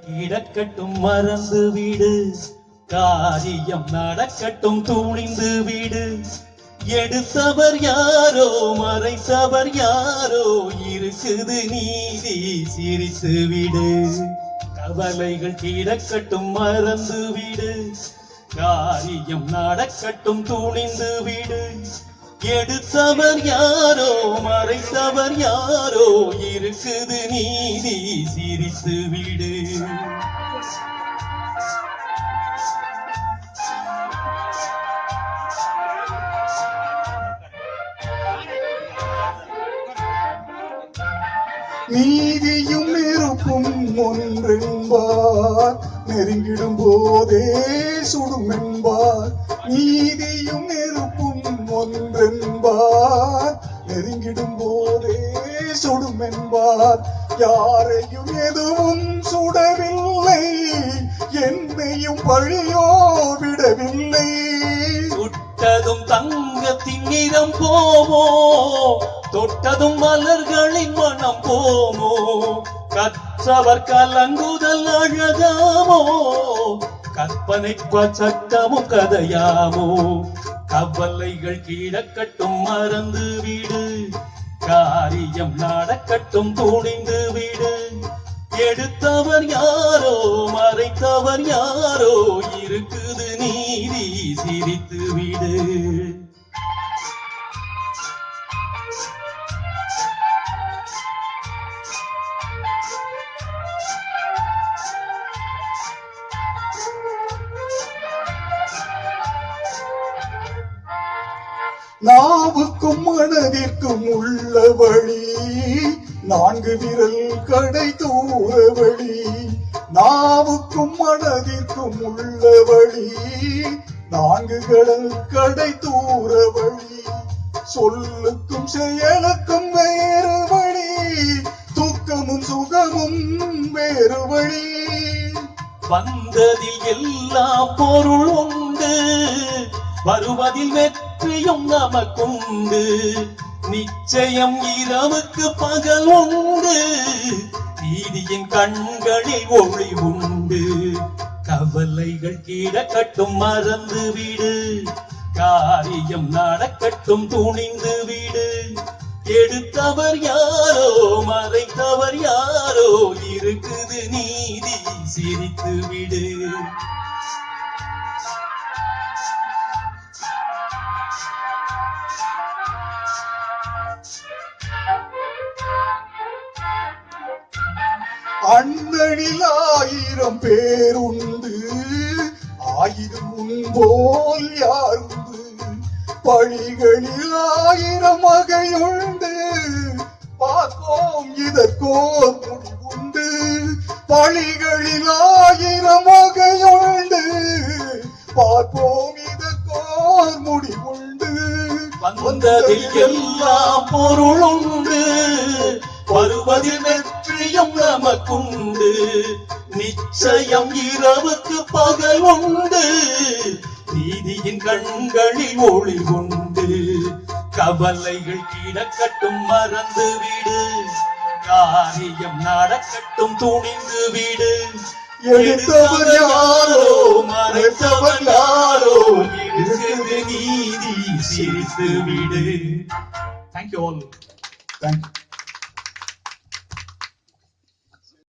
கிடக்கட்டும் மறந்து வீடு, காரியம் நடக்கட்டும் துணிந்து வீடு. எடுத்தவர் யாரோ மறைத்தவர் யாரோ, இருக்குது நீதி சிரித்து விடு. கவலைகள் கிடக்கட்டும் மறந்து வீடு, காரியம் நடக்கட்டும் துணிந்து வீடு. எடுத்தவர் யாரோ மறைத்தவர் யாரோ, இருக்குது நீதி சிரித்து விடு. நீதியும் நெருப்பும் ஒன்றென்பார், நெருங்கிடும் போதே சுடும் என்பார். நீதியும் நெருப்பும் ஒன்றென்பார், நெருங்கிடும் போதே சுடும் என்பார். யாரையும் எதுவும் சுடவில்லை, என்னையும் பழியோ விடவில்லை. சுட்டதும் தங்கத்தின் நிறம் போமோ, தொட்டதும் மலர்களின் மனம் போமோ. கற்றவர் கலங்குதல் அழகாமோ, கற்பனைக்கு சட்டமும் கதையாமோ. கவலைகள் கிடக்கட்டும் மறந்து வீடு, காரியம் நடக்கட்டும் துணிந்து வீடு. எடுத்தவர் யாரோ மறைத்தவர் யாரோ, இருக்குது நீதி சிரித்து விடு. நாவுக்கும் மனதிற்கும் உள்ள வழி, 4 விரல் கடை தூர வழி. நாவுக்கும் மனதிற்கும் உள்ள வழி, 4 கடல் கடை தூர வழி. சொல்லுக்கும் செயலுக்கும் வேறு வழி, துக்கமும் சுகமும் வேறு வழி. வந்ததில் எல்லா பொருள் உண்டு, வருவதில் வெற்றியும் நமக்குண்டு. நிச்சயம் இரவுக்கு பகல் உண்டு, நீதியின் கண்களில் ஒளி உண்டு. கவலைகள் கிடக்கட்டும் மறந்து வீடு, காரியம் நடக்கட்டும் துணிந்து வீடு. எடுத்தவர் யாரோ மறைத்தவர் யாரோ, இருக்குது நீதி சிரித்து விடு. அண்ணனில் 1000 பேருண்டு, 1000 முன்போல் யாருண்டு. பழிகளில் 1000 வகையுண்டு, பார்ப்போம் இதற்கோர் முடிவுண்டு. பழிகளில் 1000 வகையுண்டு, பார்ப்போம் இதற்கோர் முடிவுண்டு. வந்ததில் எல்லாம் பொருளுண்டு, வருவதில் வெற்றியும் நமக்குண்டு. நிச்சயம் இரவுக்கு பகல் உண்டு, நீதியின் கண்களில் ஒளி உண்டு. கவலைகள் கிடக்கட்டும் மறந்து வீடு, காரியம் நடக்கட்டும் துணிந்து வீடு. எடுத்தவர் யாரோ மறைத்தவர் யாரோ, இருக்குது நீதி சிரித்து விடு. Thank you all. Thank you.